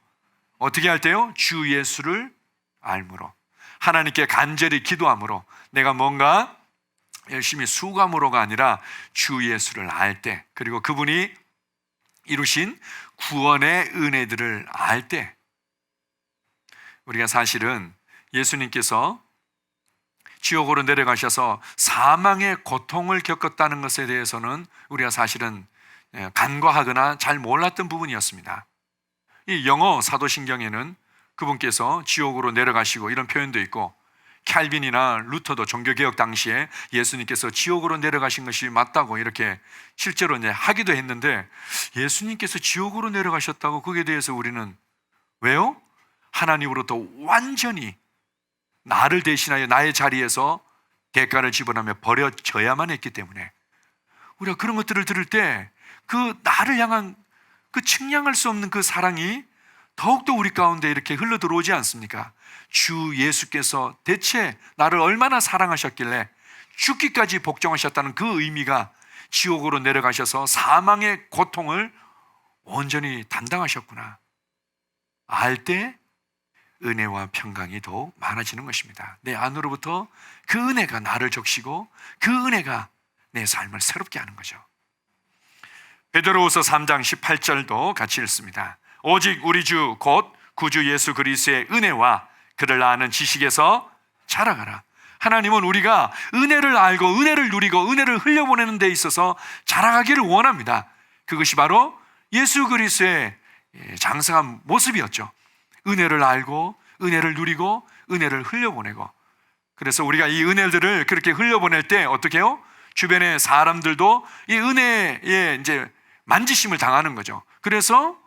어떻게 할 때요? 주 예수를 알므로, 하나님께 간절히 기도함으로, 내가 뭔가 열심히 수고함으로가 아니라 주 예수를 알 때, 그리고 그분이 이루신 구원의 은혜들을 알 때, 우리가 사실은 예수님께서 지옥으로 내려가셔서 사망의 고통을 겪었다는 것에 대해서는 우리가 사실은 간과하거나 잘 몰랐던 부분이었습니다. 이 영어 사도신경에는 그분께서 지옥으로 내려가시고 이런 표현도 있고, 칼빈이나 루터도 종교개혁 당시에 예수님께서 지옥으로 내려가신 것이 맞다고 이렇게 실제로 이제 하기도 했는데, 예수님께서 지옥으로 내려가셨다고 거기에 대해서 우리는 왜요? 하나님으로부터 완전히 나를 대신하여 나의 자리에서 대가를 지불하며 버려져야만 했기 때문에, 우리가 그런 것들을 들을 때 그 나를 향한 그 측량할 수 없는 그 사랑이 더욱더 우리 가운데 이렇게 흘러 들어오지 않습니까? 주 예수께서 대체 나를 얼마나 사랑하셨길래 죽기까지 복종하셨다는 그 의미가, 지옥으로 내려가셔서 사망의 고통을 온전히 담당하셨구나 알 때 은혜와 평강이 더욱 많아지는 것입니다. 내 안으로부터 그 은혜가 나를 적시고 그 은혜가 내 삶을 새롭게 하는 거죠. 베드로후서 3장 18절도 같이 읽습니다. 오직 우리 주 곧 구주 예수 그리스도의 은혜와 그를 아는 지식에서 자라가라. 하나님은 우리가 은혜를 알고 은혜를 누리고 은혜를 흘려보내는 데 있어서 자라가기를 원합니다. 그것이 바로 예수 그리스도의 장성한 모습이었죠. 은혜를 알고 은혜를 누리고 은혜를 흘려보내고, 그래서 우리가 이 은혜들을 그렇게 흘려보낼 때 어떻게 해요? 주변의 사람들도 이 은혜에 이제 만지심을 당하는 거죠. 그래서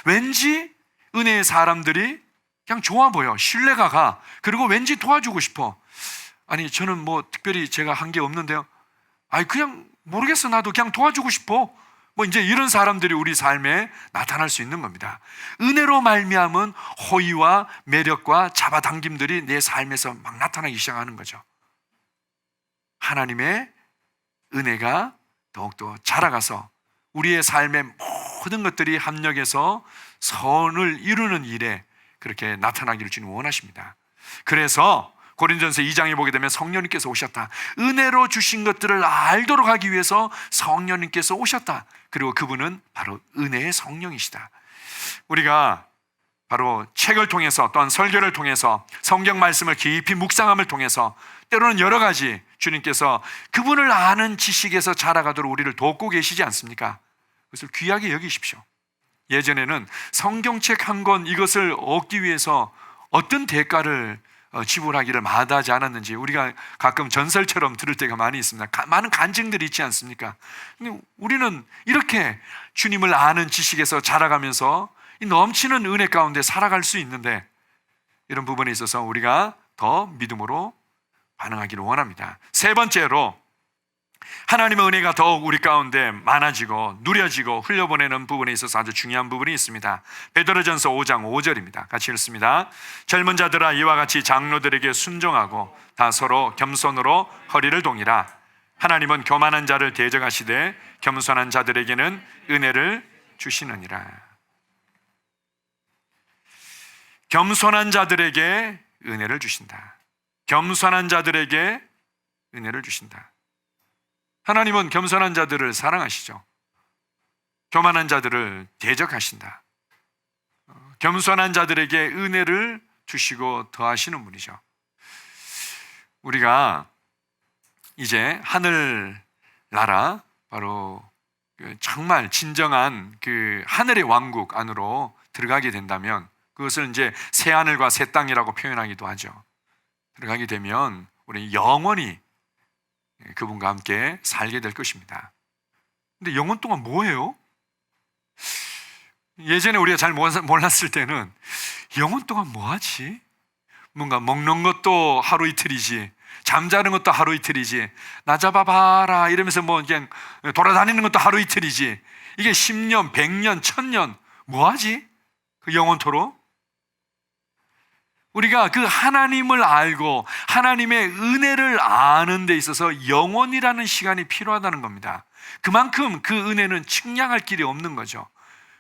왠지 은혜의 사람들이 그냥 좋아 보여. 신뢰가 가. 그리고 왠지 도와주고 싶어. 아니, 저는 뭐 특별히 제가 한 게 없는데요. 아니, 그냥 모르겠어. 나도 그냥 도와주고 싶어. 뭐 이제 이런 사람들이 우리 삶에 나타날 수 있는 겁니다. 은혜로 말미암은 호의와 매력과 잡아당김들이 내 삶에서 막 나타나기 시작하는 거죠. 하나님의 은혜가 더욱더 자라가서 우리의 삶의 모든 것들이 합력해서 선을 이루는 일에 그렇게 나타나기를 주님 원하십니다. 그래서 고린도전서 2장에 보게 되면 성령님께서 오셨다. 은혜로 주신 것들을 알도록 하기 위해서 성령님께서 오셨다. 그리고 그분은 바로 은혜의 성령이시다. 우리가 바로 책을 통해서 또한 설교를 통해서 성경 말씀을 깊이 묵상함을 통해서 때로는 여러 가지 주님께서 그분을 아는 지식에서 자라가도록 우리를 돕고 계시지 않습니까? 그것을 귀하게 여기십시오. 예전에는 성경책 한 권 이것을 얻기 위해서 어떤 대가를 지불하기를 마다하지 않았는지 우리가 가끔 전설처럼 들을 때가 많이 있습니다. 많은 간증들이 있지 않습니까? 근데 우리는 이렇게 주님을 아는 지식에서 자라가면서 이 넘치는 은혜 가운데 살아갈 수 있는데 이런 부분에 있어서 우리가 더 믿음으로 반응하기를 원합니다. 세 번째로 하나님의 은혜가 더욱 우리 가운데 많아지고 누려지고 흘려보내는 부분에 있어서 아주 중요한 부분이 있습니다. 베드로전서 5장 5절입니다. 같이 읽습니다. 젊은 자들아 이와 같이 장로들에게 순종하고 다 서로 겸손으로 허리를 동이라. 하나님은 교만한 자를 대적하시되 겸손한 자들에게는 은혜를 주시느니라. 겸손한 자들에게 은혜를 주신다. 겸손한 자들에게 은혜를 주신다. 하나님은 겸손한 자들을 사랑하시죠. 교만한 자들을 대적하신다. 겸손한 자들에게 은혜를 주시고 더하시는 분이죠. 우리가 이제 하늘나라, 바로 정말 진정한 그 하늘의 왕국 안으로 들어가게 된다면 그것을 이제 새 하늘과 새 땅이라고 표현하기도 하죠. 들어가게 되면 우리 영원히 그분과 함께 살게 될 것입니다. 근데 영원 동안 뭐예요? 예전에 우리가 잘 몰랐을 때는 영원 동안 뭐하지? 뭔가 먹는 것도 하루 이틀이지, 잠자는 것도 하루 이틀이지, 나 잡아봐라 이러면서 뭐 그냥 돌아다니는 것도 하루 이틀이지, 이게 10년, 100년, 1000년 뭐하지? 그 영원토록? 우리가 그 하나님을 알고 하나님의 은혜를 아는 데 있어서 영원이라는 시간이 필요하다는 겁니다. 그만큼 그 은혜는 측량할 길이 없는 거죠.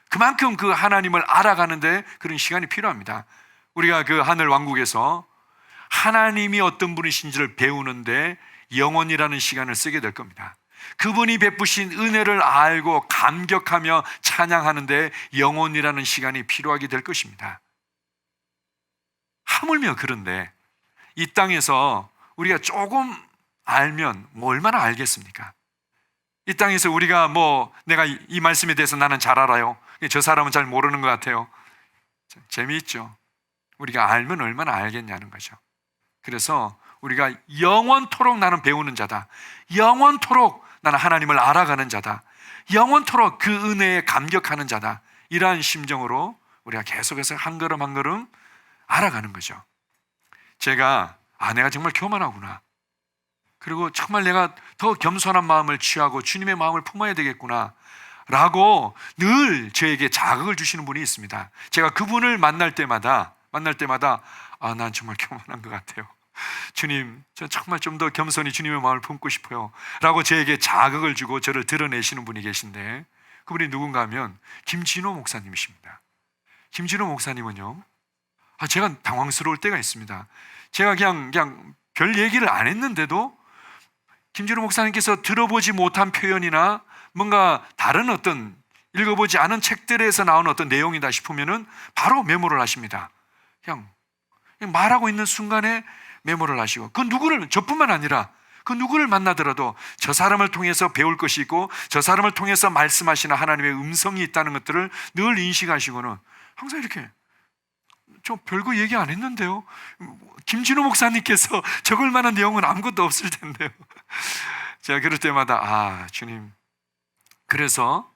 그만큼 그 하나님을 알아가는데 그런 시간이 필요합니다. 우리가 그 하늘 왕국에서 하나님이 어떤 분이신지를 배우는데 영원이라는 시간을 쓰게 될 겁니다. 그분이 베푸신 은혜를 알고 감격하며 찬양하는데 영원이라는 시간이 필요하게 될 것입니다. 하물며 그런데 이 땅에서 우리가 조금 알면 뭐 얼마나 알겠습니까? 이 땅에서 우리가 뭐 내가 이 말씀에 대해서 나는 잘 알아요, 저 사람은 잘 모르는 것 같아요. 재미있죠. 우리가 알면 얼마나 알겠냐는 거죠. 그래서 우리가 영원토록 나는 배우는 자다, 영원토록 나는 하나님을 알아가는 자다, 영원토록 그 은혜에 감격하는 자다, 이러한 심정으로 우리가 계속해서 한 걸음 한 걸음 알아가는 거죠. 제가 내가 정말 교만하구나, 그리고 정말 내가 더 겸손한 마음을 취하고 주님의 마음을 품어야 되겠구나 라고 늘 저에게 자극을 주시는 분이 있습니다. 제가 그분을 만날 때마다 난 정말 교만한 것 같아요, 주님, 저 정말 좀 더 겸손히 주님의 마음을 품고 싶어요 라고 저에게 자극을 주고 저를 드러내시는 분이 계신데, 그분이 누군가 하면 김진호 목사님이십니다. 김진호 목사님은요, 제가 당황스러울 때가 있습니다. 제가 그냥 별 얘기를 안 했는데도 김진호 목사님께서 들어보지 못한 표현이나 뭔가 다른 어떤 읽어보지 않은 책들에서 나오는 어떤 내용이다 싶으면은 바로 메모를 하십니다. 그냥 말하고 있는 순간에 메모를 하시고, 그 누구를, 저뿐만 아니라 그 누구를 만나더라도 저 사람을 통해서 배울 것이 있고 저 사람을 통해서 말씀하시는 하나님의 음성이 있다는 것들을 늘 인식하시고는 항상 이렇게 저 별거 얘기 안 했는데요. 김진호 목사님께서 적을 만한 내용은 아무것도 없을 텐데요. 제가 그럴 때마다 주님, 그래서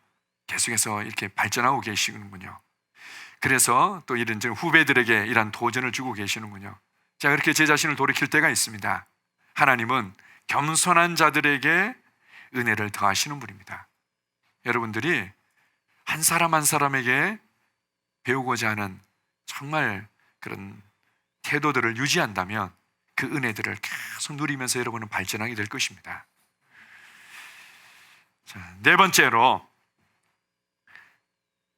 계속해서 이렇게 발전하고 계시는군요. 그래서 또 이런 후배들에게 이런 도전을 주고 계시는군요. 제가 그렇게 제 자신을 돌이킬 때가 있습니다. 하나님은 겸손한 자들에게 은혜를 더하시는 분입니다. 여러분들이 한 사람 한 사람에게 배우고자 하는 정말 그런 태도들을 유지한다면 그 은혜들을 계속 누리면서 여러분은 발전하게 될 것입니다. 자, 네 번째로,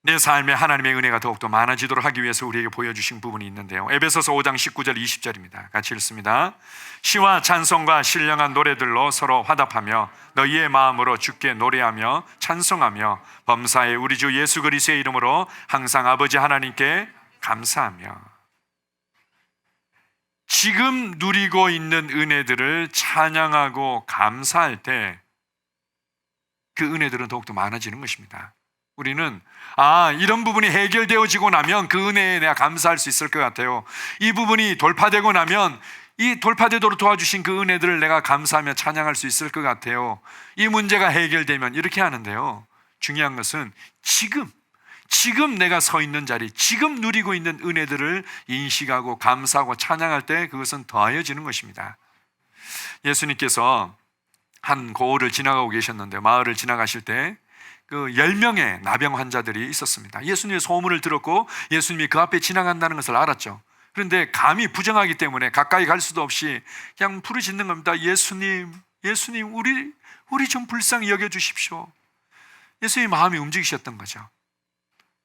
내 삶에 하나님의 은혜가 더욱더 많아지도록 하기 위해서 우리에게 보여주신 부분이 있는데요. 에베소서 5장 19절 20절입니다. 같이 읽습니다. 시와 찬송과 신령한 노래들로 서로 화답하며 너희의 마음으로 주께 노래하며 찬송하며 범사에 우리 주 예수 그리스도의 이름으로 항상 아버지 하나님께 감사하며. 지금 누리고 있는 은혜들을 찬양하고 감사할 때 그 은혜들은 더욱더 많아지는 것입니다. 우리는 이런 부분이 해결되어지고 나면 그 은혜에 내가 감사할 수 있을 것 같아요. 이 부분이 돌파되고 나면 이 돌파되도록 도와주신 그 은혜들을 내가 감사하며 찬양할 수 있을 것 같아요. 이 문제가 해결되면 이렇게 하는데요. 중요한 것은 지금 내가 서 있는 자리, 지금 누리고 있는 은혜들을 인식하고 감사하고 찬양할 때 그것은 더하여지는 것입니다. 예수님께서 한 고을을 지나가고 계셨는데, 마을을 지나가실 때 그 10명의 나병 환자들이 있었습니다. 예수님의 소문을 들었고 예수님이 그 앞에 지나간다는 것을 알았죠. 그런데 감히 부정하기 때문에 가까이 갈 수도 없이 그냥 부르짖는 겁니다. 예수님, 우리 좀 불쌍히 여겨주십시오. 예수님의 마음이 움직이셨던 거죠.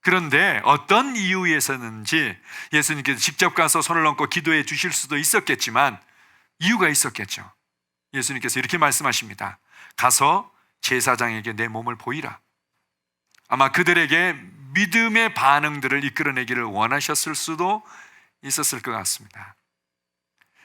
그런데 어떤 이유에서는지 예수님께서 직접 가서 손을 얹고 기도해 주실 수도 있었겠지만 이유가 있었겠죠. 예수님께서 이렇게 말씀하십니다. 가서 제사장에게 내 몸을 보이라. 아마 그들에게 믿음의 반응들을 이끌어내기를 원하셨을 수도 있었을 것 같습니다.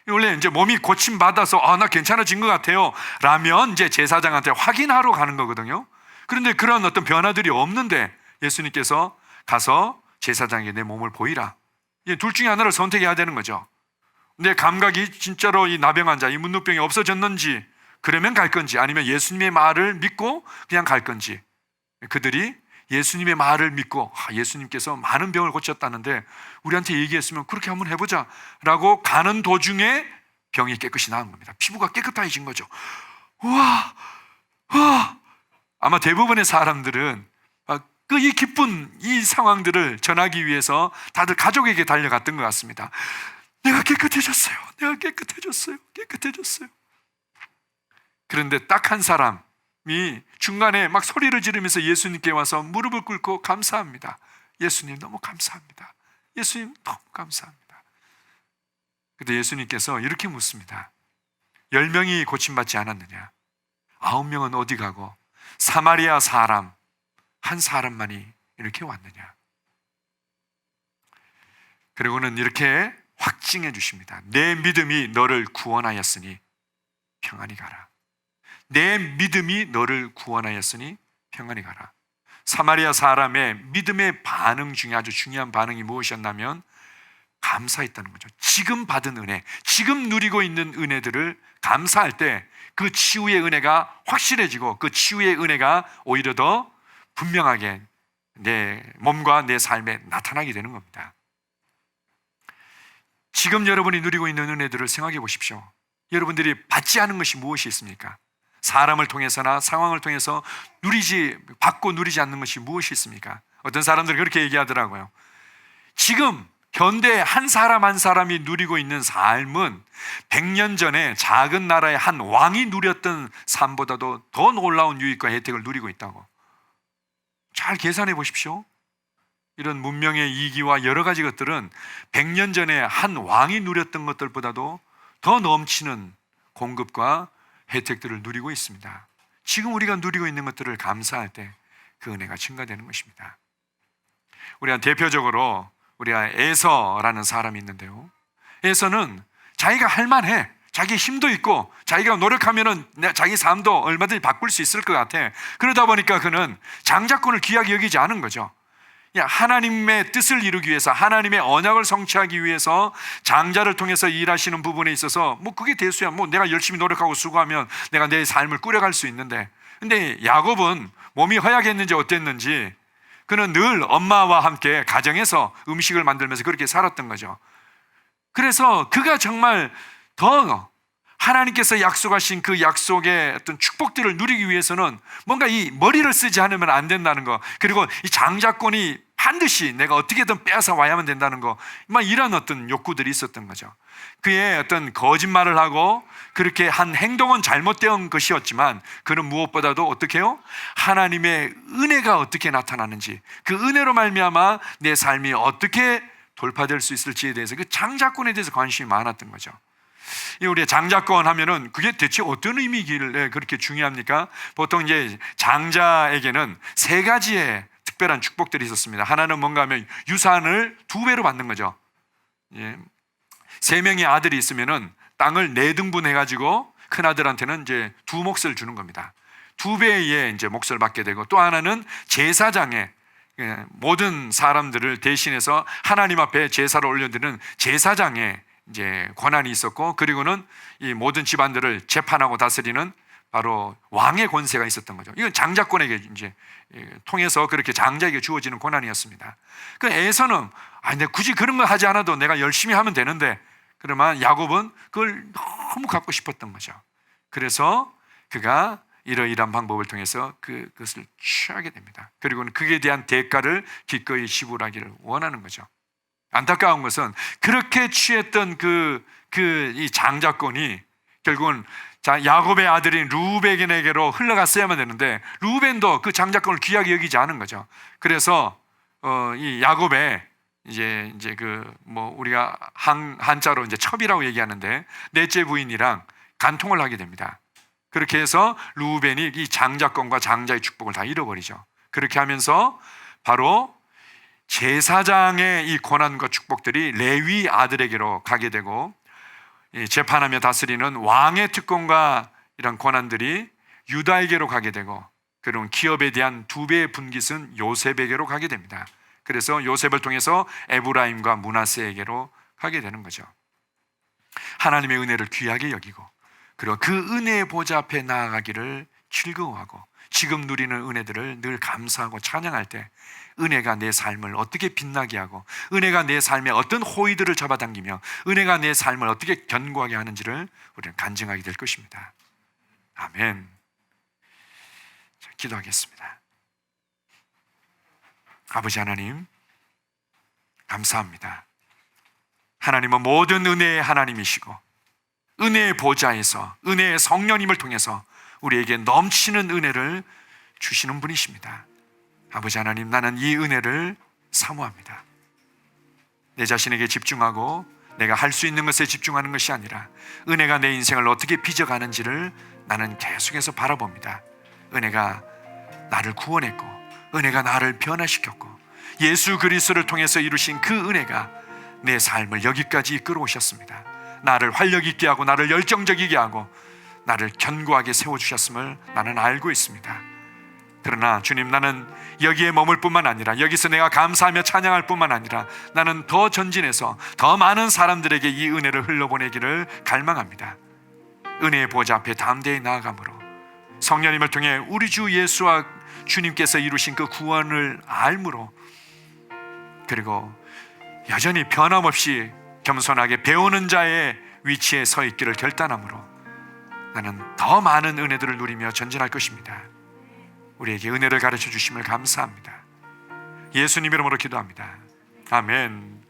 원래 이제 몸이 고침받아서 나 괜찮아진 것 같아요 라면 이제 제사장한테 확인하러 가는 거거든요. 그런데 그런 어떤 변화들이 없는데 예수님께서 가서 제사장에게 내 몸을 보이라. 둘 중에 하나를 선택해야 되는 거죠. 내 감각이 진짜로 이 나병 환자, 이 문둥병이 없어졌는지, 그러면 갈 건지, 아니면 예수님의 말을 믿고 그냥 갈 건지. 그들이 예수님의 말을 믿고 예수님께서 많은 병을 고쳤다는데 우리한테 얘기했으면 그렇게 한번 해보자 라고 가는 도중에 병이 깨끗이 나은 겁니다. 피부가 깨끗해진 거죠. 우와. 아마 대부분의 사람들은 이 기쁜 이 상황들을 전하기 위해서 다들 가족에게 달려갔던 것 같습니다. 내가 깨끗해졌어요. 그런데 딱 한 사람이 중간에 막 소리를 지르면서 예수님께 와서 무릎을 꿇고 감사합니다. 예수님 너무 감사합니다. 예수님 너무 감사합니다. 그때 예수님께서 이렇게 묻습니다. 10명이 고침받지 않았느냐? 9명은 어디 가고 사마리아 사람 한 사람만이 이렇게 왔느냐? 그리고는 이렇게 확증해 주십니다. 내 믿음이 너를 구원하였으니 평안히 가라. 내 믿음이 너를 구원하였으니 평안히 가라. 사마리아 사람의 믿음의 반응 중에 아주 중요한 반응이 무엇이었냐면 감사했다는 거죠. 지금 받은 은혜, 지금 누리고 있는 은혜들을 감사할 때 그 치유의 은혜가 확실해지고 그 치유의 은혜가 오히려 더 분명하게 내 몸과 내 삶에 나타나게 되는 겁니다. 지금 여러분이 누리고 있는 은혜들을 생각해 보십시오. 여러분들이 받지 않은 것이 무엇이 있습니까? 사람을 통해서나 상황을 통해서 받고 누리지 않는 것이 무엇이 있습니까? 어떤 사람들이 그렇게 얘기하더라고요. 지금 현대 한 사람 한 사람이 누리고 있는 삶은 100년 전에 작은 나라의 한 왕이 누렸던 삶보다도 더 놀라운 유익과 혜택을 누리고 있다고. 잘 계산해 보십시오. 이런 문명의 이기와 여러 가지 것들은 100년 전에 한 왕이 누렸던 것들보다도 더 넘치는 공급과 혜택들을 누리고 있습니다. 지금 우리가 누리고 있는 것들을 감사할 때 그 은혜가 증가되는 것입니다. 우리가 대표적으로 우리가 에서라는 사람이 있는데요. 에서는 자기가 할만해. 자기 힘도 있고 자기가 노력하면은 자기 삶도 얼마든지 바꿀 수 있을 것 같아. 그러다 보니까 그는 장자권을 귀하게 여기지 않은 거죠. 하나님의 뜻을 이루기 위해서, 하나님의 언약을 성취하기 위해서 장자를 통해서 일하시는 부분에 있어서 그게 대수야. 내가 열심히 노력하고 수고하면 내가 내 삶을 꾸려갈 수 있는데, 근데 야곱은 몸이 허약했는지 어땠는지 그는 늘 엄마와 함께 가정에서 음식을 만들면서 그렇게 살았던 거죠. 그래서 그가 정말 더 하나님께서 약속하신 그 약속의 어떤 축복들을 누리기 위해서는 뭔가 이 머리를 쓰지 않으면 안 된다는 거, 그리고 이 장자권이 반드시 내가 어떻게든 빼앗아 와야만 된다는 거, 이런 어떤 욕구들이 있었던 거죠. 그의 어떤 거짓말을 하고 그렇게 한 행동은 잘못된 것이었지만, 그는 무엇보다도 어떻게 해요? 하나님의 은혜가 어떻게 나타나는지, 그 은혜로 말미암아 내 삶이 어떻게 돌파될 수 있을지에 대해서, 그 장자권에 대해서 관심이 많았던 거죠. 우리 장자권 하면은 그게 대체 어떤 의미길래 그렇게 중요합니까? 보통 이제 장자에게는 세 가지의 특별한 축복들이 있었습니다. 하나는 뭔가 하면 유산을 2배로 받는 거죠. 3명의 아들이 있으면은 땅을 4등분 해가지고 큰 아들한테는 이제 2몫을 주는 겁니다. 2배의 이제 몫을 받게 되고, 또 하나는 제사장에 모든 사람들을 대신해서 하나님 앞에 제사를 올려드리는 제사장의 이제 권한이 있었고, 그리고는 이 모든 집안들을 재판하고 다스리는 바로 왕의 권세가 있었던 거죠. 이건 장자권에게 이제 통해서 그렇게 장자에게 주어지는 권한이었습니다. 그 에서는 내가 굳이 그런 거 하지 않아도 내가 열심히 하면 되는데, 그러면 야곱은 그걸 너무 갖고 싶었던 거죠. 그래서 그가 이러이러한 방법을 통해서 그것을 취하게 됩니다. 그리고는 그에 대한 대가를 기꺼이 지불하기를 원하는 거죠. 안타까운 것은 그렇게 취했던 이 장자권이 결국은 야곱의 아들인 루벤에게로 흘러갔어야만 되는데, 루벤도 그 장자권을 귀하게 여기지 않은 거죠. 그래서 이 야곱의 이제 우리가 한자로 이제 첩이라고 얘기하는데, 넷째 부인이랑 간통을 하게 됩니다. 그렇게 해서 루벤이 이 장자권과 장자의 축복을 다 잃어버리죠. 그렇게 하면서 바로 제사장의 이 권한과 축복들이 레위 아들에게로 가게 되고, 재판하며 다스리는 왕의 특권과 이런 권한들이 유다에게로 가게 되고, 그리고 기업에 대한 2배의 분깃은 요셉에게로 가게 됩니다. 그래서 요셉을 통해서 에브라임과 므낫세에게로 가게 되는 거죠. 하나님의 은혜를 귀하게 여기고, 그리고 그 은혜의 보좌 앞에 나아가기를 즐거워하고, 지금 누리는 은혜들을 늘 감사하고 찬양할 때 은혜가 내 삶을 어떻게 빛나게 하고, 은혜가 내 삶에 어떤 호의들을 잡아당기며, 은혜가 내 삶을 어떻게 견고하게 하는지를 우리는 간증하게 될 것입니다. 아멘. 자, 기도하겠습니다. 아버지 하나님, 감사합니다. 하나님은 모든 은혜의 하나님이시고, 은혜의 보좌에서 은혜의 성령님을 통해서 우리에게 넘치는 은혜를 주시는 분이십니다. 아버지 하나님, 나는 이 은혜를 사모합니다. 내 자신에게 집중하고 내가 할 수 있는 것에 집중하는 것이 아니라 은혜가 내 인생을 어떻게 빚어가는지를 나는 계속해서 바라봅니다. 은혜가 나를 구원했고, 은혜가 나를 변화시켰고, 예수 그리스도를 통해서 이루신 그 은혜가 내 삶을 여기까지 이끌어 오셨습니다. 나를 활력 있게 하고, 나를 열정적이게 하고, 나를 견고하게 세워주셨음을 나는 알고 있습니다. 그러나 주님, 나는 여기에 머물 뿐만 아니라, 여기서 내가 감사하며 찬양할 뿐만 아니라, 나는 더 전진해서 더 많은 사람들에게 이 은혜를 흘려보내기를 갈망합니다. 은혜의 보좌 앞에 담대히 나아감으로, 성령님을 통해 우리 주 예수와 주님께서 이루신 그 구원을 알므로, 그리고 여전히 변함없이 겸손하게 배우는 자의 위치에 서 있기를 결단함으로 나는 더 많은 은혜들을 누리며 전진할 것입니다. 우리에게 은혜를 가르쳐 주심을 감사합니다. 예수님 이름으로 기도합니다. 아멘.